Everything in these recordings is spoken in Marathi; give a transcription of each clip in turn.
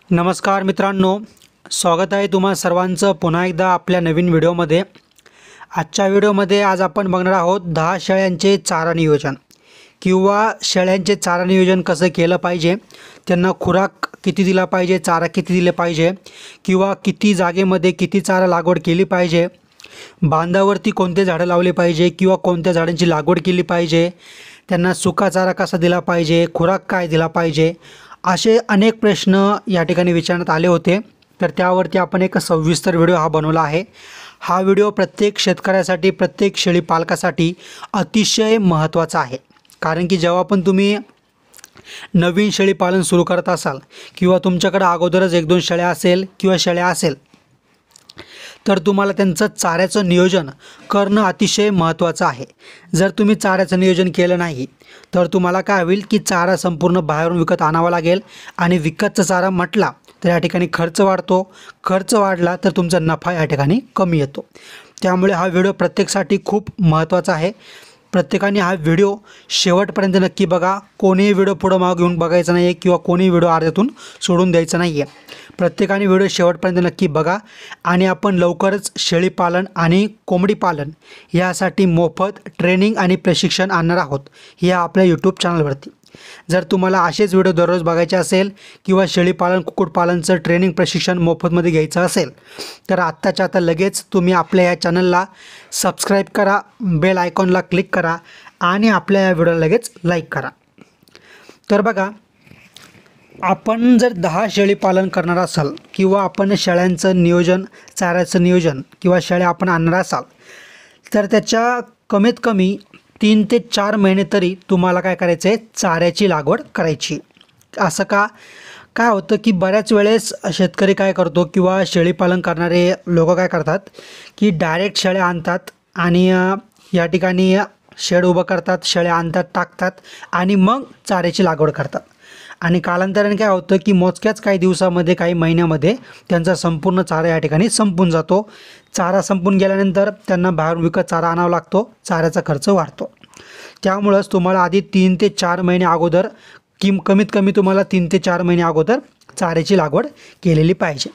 नमस्कार मित्रांनो, स्वागत आहे तुम्हा सर्वांचं पुन्हा एकदा आपल्या नवीन व्हिडिओमध्ये। आजच्या व्हिडिओमध्ये आज आपण बघणार आहोत 10 शेळ्यांचे चारा नियोजन किंवा शेळ्यांचे चारा नियोजन कसं केलं पाहिजे, त्यांना खुराक किती दिला पाहिजे, चारा किती दिले पाहिजे किंवा किती जागेमध्ये किती चारा लागवड केली पाहिजे, बांधावरती कोणते झाडं लावले पाहिजे किंवा कोणत्या झाडांची लागवड केली पाहिजे, त्यांना सुका चारा कसा दिला पाहिजे, खुराक काय दिला पाहिजे, असे अनेक प्रश्न या ठिकाणी विचारण्यात आले होते। तर त्यावरती आपण एक सविस्तर व्हिडिओ हा बनवला आहे। हा व्हिडिओ प्रत्येक शेतकऱ्यासाठी, प्रत्येक शेळी पालकासाठी अतिशय महत्त्वाचा आहे। कारण की जेव्हा पण तुम्ही नवीन शेळी पालन सुरू करत असाल किंवा तुमच्याकडे अगोदरच 1-2 शेळ्या असेल किंवा शेळ्या असेल, तर तुम्हाला त्यांचं चाऱ्याचं नियोजन करणं अतिशय महत्त्वाचं आहे। जर तुम्ही चाऱ्याचं नियोजन केलं नाही तर तुम्हाला काय होईल की चारा संपूर्ण बाहेरून विकत आणावा लागेल आणि विकतचा चारा म्हटला तर या ठिकाणी खर्च वाढतो, खर्च वाढला तर तुमचा नफा या ठिकाणी कमी येतो। त्यामुळे हा व्हिडिओ प्रत्येकासाठी खूप महत्त्वाचा आहे। प्रत्येकाने हा व्हिडिओ शेवटपर्यंत नक्की बघा। कोणीही व्हिडिओ पुढे मागे घेऊन बघायचा नाही आहे किंवा कोणीही व्हिडिओ अर्ध्यातून सोडून द्यायचा नाही आहे। प्रत्येकाने व्हिडिओ शेवटपर्यंत नक्की बघा आणि आपण लवकरच शेळी पालन आणि कोंबडी पालन यासाठी मोफत ट्रेनिंग आणि प्रशिक्षण आणणार आहोत या आपल्या यूट्यूब चॅनलवरती। जर तुम्हाला असेच व्हिडिओ दररोज बघायचे असेल किंवा शेळी पालन कुक्कुटपालनचं ट्रेनिंग प्रशिक्षण मोफतमध्ये घ्यायचं असेल तर आत्ताच्या आता लगेच तुम्ही आपल्या या चॅनलला सबस्क्राईब करा, बेल आयकॉनला क्लिक करा आणि आपल्या या व्हिडिओला लगेच लाईक करा। तर बघा, आपण जर 10 शेळी पालन करणार असाल किंवा आपण शेळ्यांचं नियोजन, चाऱ्याचं नियोजन किंवा शेळ्या आपण आणणार असाल तर त्याच्या कमीत कमी 3 ते 4 महिने तरी तुम्हाला काय करायचं आहे, चाऱ्याची लागवड करायची। असं काय होतं की बऱ्याच वेळेस शेतकरी काय करतो किंवा शेळी पालन करणारे लोक काय करतात की डायरेक्ट शेळ्या आणतात आणि या ठिकाणी शेड उभं करतात, शेळ्या आणतात, टाकतात आणि मग चाऱ्याची लागवड करतात। आणि कालांतराने काय होतं की मोजक्याच काही दिवसामध्ये, काही महिन्यामध्ये त्यांचा संपूर्ण चारा या ठिकाणी संपून जातो। चारा संपून गेल्यानंतर त्यांना बाहेरून विकत चारा आणावा लागतो, चाऱ्याचा खर्च वाढतो। त्यामुळंच तुम्हाला आधी 3 ते 4 महिने अगोदर कमीत कमी तुम्हाला 3 ते 4 महिने अगोदर चाऱ्याची लागवड केलेली पाहिजे।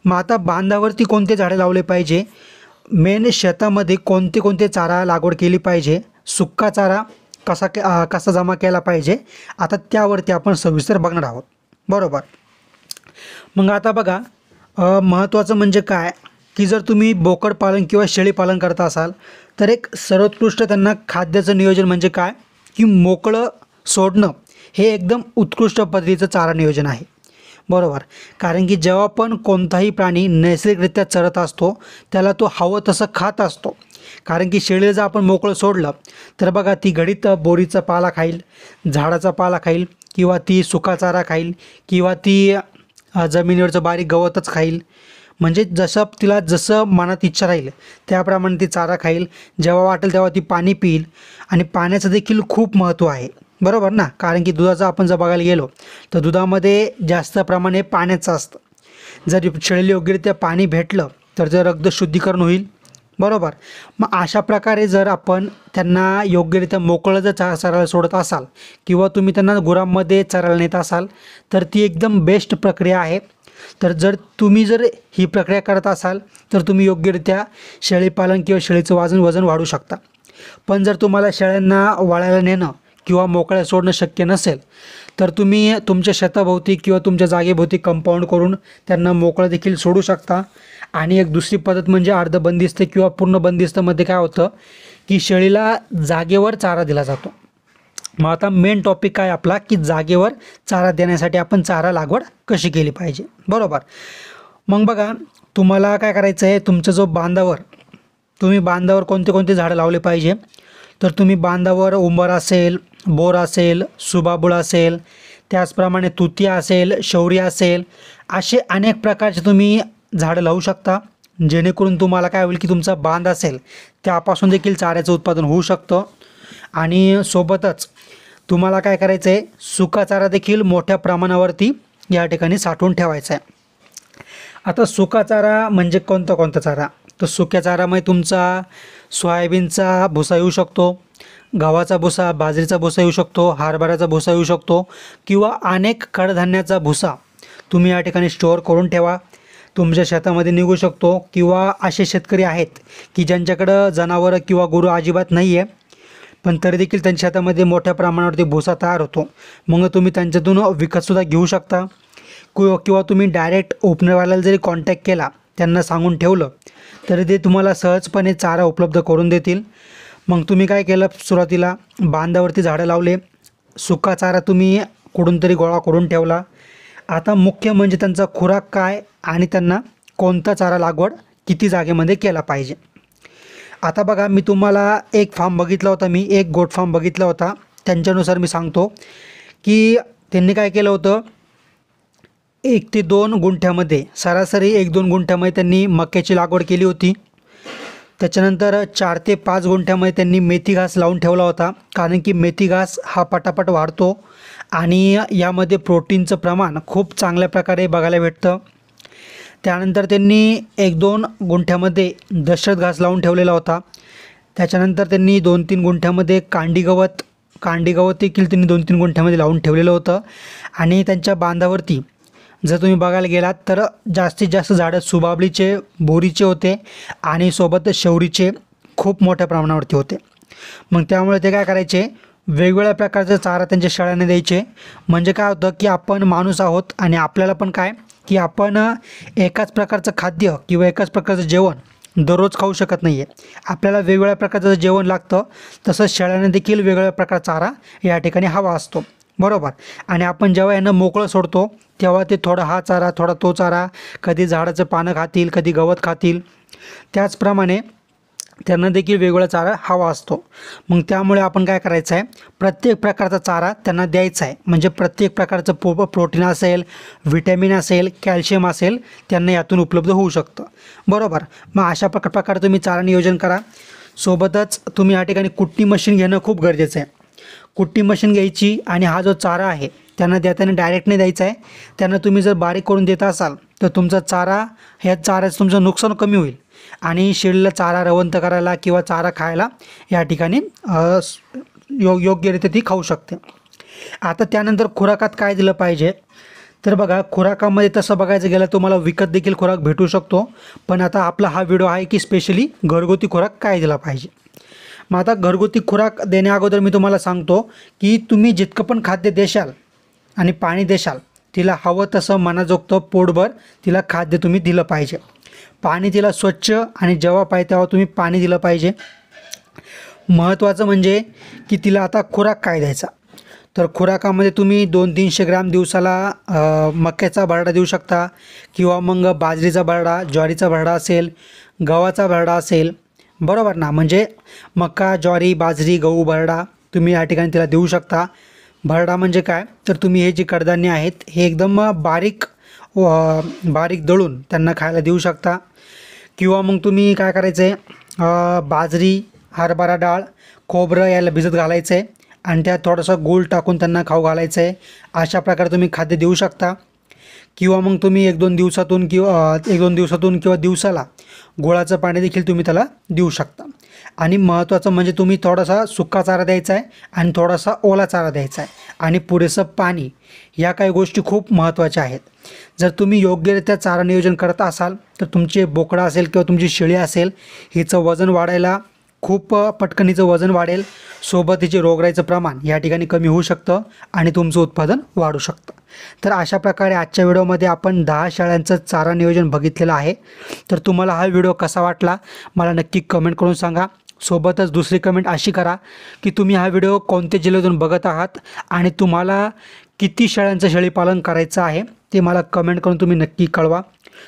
मग आता बांधावरती कोणते झाडे लावले पाहिजे, मेन शेतामध्ये कोणते चारा लागवड केली पाहिजे, सुक्का चारा कसा जमा केला पाहिजे, आता त्यावरती आपण सविस्तर बघणार आहोत, बरोबर। मग आता बघा, महत्त्वाचं म्हणजे काय की जर तुम्ही बोकड पालन किंवा शेळी पालन करत असाल तर एक सर्वोत्कृष्ट त्यांना खाद्याचं नियोजन म्हणजे काय की मोकळं सोडणं हे एकदम उत्कृष्ट पद्धतीचं चारा नियोजन आहे, बरोबर। कारण की जेव्हा पण कोणताही प्राणी नैसर्गिकरित्या चरत असतो त्याला तो हवं तसं खात असतो। कारण की शेळीला जर आपण मोकळं सोडलं तर बघा, ती घडीत बोरीचा पाला खाईल, झाडाचा पाला खाईल किंवा ती सुका चारा खाईल किंवा ती जमिनीवरचं बारीक गवतच खाईल। म्हणजे जसं मनात इच्छा राहील त्याप्रमाणे ती चारा खाईल। जेव्हा वाटेल तेव्हा ती पाणी पिईल आणि पाण्याचं देखील खूप महत्त्व आहे, बरोबर ना। कारण की दुधाचं आपण जर बघायला गेलो तर दुधामध्ये जास्त प्रमाणे पाण्याचं असतं। जर शेळीला योग्यरित्या पाणी भेटलं तर ते रक्त शुद्धीकरण होईल, बरोबर। मग अशा प्रकारे जर आपण त्यांना योग्यरित्या मोकळं जर चरायला सोडत असाल किंवा तुम्ही त्यांना गुरांमध्ये चरायला नेत असाल तर ती एकदम बेस्ट प्रक्रिया आहे। तर जर तुम्ही ही प्रक्रिया करत असाल तर तुम्ही योग्यरित्या शेळी पालन किंवा शेळीचं वजन वाढवू शकता। पण जर तुम्हाला शेळ्यांना वळायला नेणं किंवा मोकळ्या सोडणं शक्य नसेल तर तुम्ही तुमच्या शेताभोवती किंवा तुमच्या जागेभोवती कंपाऊंड करून त्यांना मोकळं देखील सोडू शकता। आणि एक दुसरी पद्धत म्हणजे अर्धबंदिस्त किंवा पूर्ण बंदिस्तमध्ये काय होतं की शेळीला जागेवर चारा दिला जातो। मग आता मेन टॉपिक काय आपला की जागेवर चारा देण्यासाठी आपण चारा लागवड कशी केली पाहिजे, बरोबर। मग बघा, तुम्हाला काय करायचं आहे, तुमचं जो तुम्ही बांधावर कोणते झाडं लावले पाहिजे तर तुम्ही बांधावर उंबर असेल, बोर असेल, सुबाबूळ असेल, त्याचप्रमाणे तुतिया असेल, शौरी असेल, असे अनेक प्रकारचे तुम्ही झाडं लावू शकता। जेणेकरून तुम्हाला काय होईल की तुमचा बांध असेल त्यापासून देखील चाऱ्याचं उत्पादन होऊ शकतं। आणि सोबतच तुम्हाला काय करायचं आहे, सुका चारा देखील मोठ्या प्रमाणावरती या ठिकाणी साठवून ठेवायचा आहे। आता सुका चारा म्हणजे कोणता चारा, तर सुक्या चाऱ्यामध्ये तुमचा सोयाबीनचा भुसा येऊ शकतो, गव्हाचा भुसा, बाजरीचा भुसा येऊ शकतो, हरभऱ्याचा भुसा येऊ शकतो किंवा अनेक कडधान्याचा भुसा तुम्ही या ठिकाणी स्टोअर करून ठेवा, तुमच्या शेतामध्ये निघू शकतो. किंवा असे शेतकरी आहेत की ज्यांच्याकडं जनावरं किंवा गुरु अजिबात नाही आहे, पण तरी देखील त्यांच्या शेतामध्ये मोठ्या प्रमाणावरती भुसा तयार होतो. मग तुम्ही त्यांच्यातून विकतसुद्धा घेऊ शकता. किंवा तुम्ही डायरेक्ट ओपनरवाल्याला जरी कॉन्टॅक्ट केला, त्यांना सांगून ठेवलं, तरी ते तुम्हाला सहजपणे चारा उपलब्ध करून देतील. मग तुम्ही काय केलं, सुरुवातीला बांधावरती झाडं लावले, सुका चारा तुम्ही कुठून तरी गोळा करून ठेवला. आता मुख्य म्हणजे त्यांचा खुराक काय आणि त्यांना कोणता चारा लागवड किती जागेमध्ये केला पाहिजे. आता बघा, मी तुम्हाला एक फार्म बघितला होता, मी एक गोट फार्म बघितला होता. त्यांच्यानुसार मी सांगतो की त्यांनी काय केलं होतं, 1 ते 2 गुंठ्यामध्ये, सरासरी 1-2 गुंठ्यामध्ये त्यांनी मक्याची लागवड केली होती. त्याच्यानंतर 4 ते 5 गुंठ्यामध्ये त्यांनी मेथी घास लावून ठेवला होता, कारण की मेथी घास हा पटापट वाढतो आणि यामध्ये प्रोटीनचं प्रमाण खूप चांगल्या प्रकारे बघायला भेटतं. त्यानंतर त्यांनी 1-2 गुंठ्यामध्ये दशरथ घास लावून ठेवलेला होता. त्याच्यानंतर त्यांनी 2-3 गुंठ्यामध्ये कांडी गवत देखील त्यांनी 2-3 गुंठ्यामध्ये लावून ठेवलेलं होतं. आणि त्यांच्या बांधावरती जर तुम्ही बघायला गेलात तर जास्तीत जास्त झाडं सुबाबलीचे, बोरीचे होते आणि सोबतच शौरीचे खूप मोठ्या प्रमाणावरती होते. मग त्यामुळे ते काय करायचे, वेगवेगळ्या प्रकारचा चारा त्यांच्या शेळ्यांना द्यायचे. म्हणजे काय होतं की आपण माणूस आहोत आणि आपल्याला पण काय की आपण एकाच प्रकारचं खाद्य किंवा एकाच प्रकारचं जेवण दररोज खाऊ शकत नाही आहे. आपल्याला वेगवेगळ्या प्रकारचं जेवण लागतं, तसंच शेळ्यांना देखील वेगवेगळ्या प्रकारचा चारा या ठिकाणी हवा असतो, बरोबर. आणि आपण जेव्हा यांना मोकळं सोडतो तेव्हा ते थोडा हा चारा, थोडा तो चारा, कधी झाडाचं पानं खातील, कधी गवत खातील. त्याचप्रमाणे त्यांना देखील वेगवेगळा चारा हवा असतो. मग त्यामुळे आपण काय करायचं आहे, प्रत्येक प्रकारचा चारा त्यांना द्यायचा आहे. म्हणजे प्रत्येक प्रकारचं प्रोटीन असेल, व्हिटॅमिन असेल, कॅल्शियम असेल, त्यांना यातून उपलब्ध होऊ शकतं, बरोबर. मग अशा प्रकारे तुम्ही चारा नियोजन करा. सोबतच तुम्ही या ठिकाणी कुट्टी मशीन घेणं खूप गरजेचं आहे. कुट्टी मशीन घ्यायची आणि हा जो चारा आहे त्यांना देताना डायरेक्ट नाही द्यायचा आहे. त्यांना तुम्ही जर बारीक करून देत असाल तर तुमचा चारा, ह्या चाऱ्याचं तुमचं नुकसान कमी होईल आणि शेळीला चारा रवंत करायला किंवा चारा खायला या ठिकाणी योग्यरित्या ती खाऊ शकते. आता त्यानंतर खुराकात काय दिलं पाहिजे, तर बघा, खुराकामध्ये तसं बघायचं गेलं तुम्हाला विकत देखील खुराक भेटू शकतो. पण आता आपला हा व्हिडिओ आहे की स्पेशली घरगुती खुराक काय दिला पाहिजे. मग आता घरगुती खुराक देण्याअगोदर मी तुम्हाला सांगतो की तुम्ही जितकं पण खाद्य देशाल आणि पाणी देशाल, तिला हवं तसं मनाजोगतं पोटभर तिला खाद्य तुम्ही दिलं पाहिजे. पाणी तिला स्वच्छ आणि जेव्हा पाहिजे तेव्हा तुम्ही पाणी दिलं पाहिजे. महत्त्वाचं म्हणजे की तिला आता खुराक काय द्यायचा, तर खुराकामध्ये तुम्ही 200-300 ग्रॅम दिवसाला मक्याचा भरडा देऊ शकता किंवा मग बाजरीचा भरडा, ज्वारीचा भरडा असेल, गव्हाचा भरडा असेल, बरोबर ना. म्हणजे मका, ज्वारी, बाजरी, गहू भरडा तुम्ही या ठिकाणी तिला देऊ शकता. भरडा म्हणजे काय, तर तुम्ही हे जी कडधान्य आहेत हे एकदम बारीक दळून त्यांना खायला देऊ शकता. किंवा मग तुम्ही काय करायचं आहे, बाजरी, हरभरा डाळ, खोबरं याला भिजत घालायचं आहे आणि त्यात थोडंसं गूळ टाकून त्यांना खाऊ घालायचं आहे. अशा प्रकारे तुम्ही खाद्य देऊ शकता. किंवा मग तुम्ही 1-2 दिवसातून किंवा दिवसाला गुळाचं पाणी देखील तुम्ही त्याला देऊ शकता. आणि महत्त्वाचं म्हणजे तुम्ही थोडासा सुका चारा द्यायचा आहे आणि थोडासा ओला चारा द्यायचा आहे आणि पुरेसं पाणी, या काही गोष्टी खूप महत्त्वाच्या आहेत. जर तुम्ही योग्यरित्या चारा नियोजन करत असाल तर तुमचे बोकडा असेल किंवा तुमची शेळी असेल, हिचं वजन वाढायला खूप पटकन हिचं वजन वाढेल. सोबत हिचे रोगराईचं प्रमाण या ठिकाणी कमी होऊ शकतं आणि तुमचं उत्पादन वाढू शकतं. तर अशा प्रकारे आजच्या व्हिडिओमध्ये आपण 10 शेळ्यांचं चारा नियोजन बघितलेलं आहे. तर तुम्हाला हा व्हिडिओ कसा वाटला मला नक्की कमेंट करून सांगा. सोबतच दुसरी कमेंट अशी करा की तुम्ही हा व्हिडिओ कोणत्या जिल्ह्यातून बघत आहात आणि तुम्हाला किती शेळ्यांचं शेळीपालन करायचं आहे ते मला कमेंट करून तुम्ही नक्की कळवा.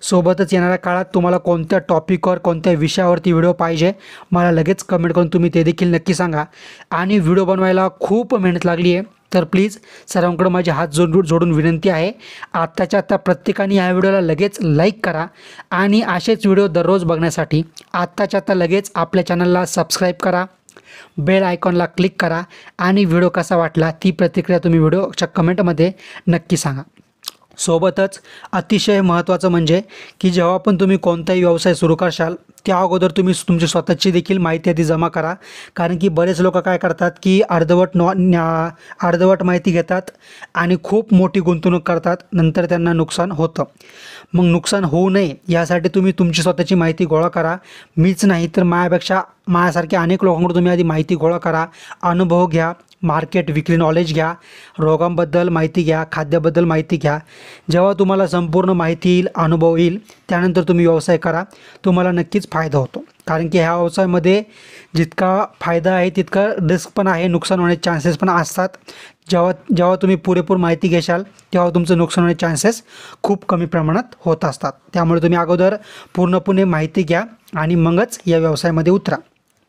सोबतच येणाऱ्या काळात तुम्हाला कोणत्या टॉपिकवर, कोणत्या विषयावरती व्हिडिओ पाहिजे मला लगेच कमेंट करून तुम्ही ते देखील नक्की सांगा. आणि व्हिडिओ बनवायला खूप मेहनत लागली आहे, तर प्लीज सर्वांकडे माझे हात जोडून विनंती आहे, आत्ताच्या आत्ता प्रत्येकाने या व्हिडिओला लगेच लाईक करा आणि असेच व्हिडिओ दररोज बघण्यासाठी आत्ताच्या आत्ता लगेच आपल्या चॅनलला सबस्क्राईब करा, बेल आयकॉनला क्लिक करा आणि व्हिडिओ कसा वाटला ती प्रतिक्रिया तुम्ही व्हिडिओच्या कमेंटमध्ये नक्की सांगा. सोबतच अतिशय महत्त्वाचं म्हणजे की जेव्हा पण तुम्ही कोणताही व्यवसाय सुरू करशाल त्या अगोदर तुम्ही तुमची स्वतःची देखील माहिती आधी जमा करा. कारण की बरेच लोक काय करतात की अर्धवट माहिती घेतात आणि खूप मोठी गुंतवणूक करतात, नंतर त्यांना नुकसान होतं. मग नुकसान होऊ नये यासाठी तुम्ही तुमची स्वतःची माहिती गोळा करा. मीच नाही तर माझ्यासारख्या अनेक लोकांकडून तुम्ही आधी माहिती गोळा करा, अनुभव घ्या, मार्केट विक्री नॉलेज घ्या, रोगांबद्दल माहिती घ्या, खाद्याबद्दल माहिती घ्या. जेव्हा तुम्हाला संपूर्ण माहिती येईल, अनुभव येईल, त्यानंतर तुम्ही व्यवसाय करा. तुम्हाला नक्कीच फायदा होतो. कारण की ह्या व्यवसायामध्ये जितका फायदा आहे तितका रिस्क पण आहे, नुकसान होण्याचे चान्सेस पण असतात. जेव्हा तुम्ही पुरेपूर माहिती घेशाल तेव्हा तुमचं नुकसान होण्याचे चान्सेस खूप कमी प्रमाणात होत असतात. त्यामुळे तुम्ही अगोदर पूर्णपणे माहिती घ्या आणि मगच या व्यवसायामध्ये उतरा.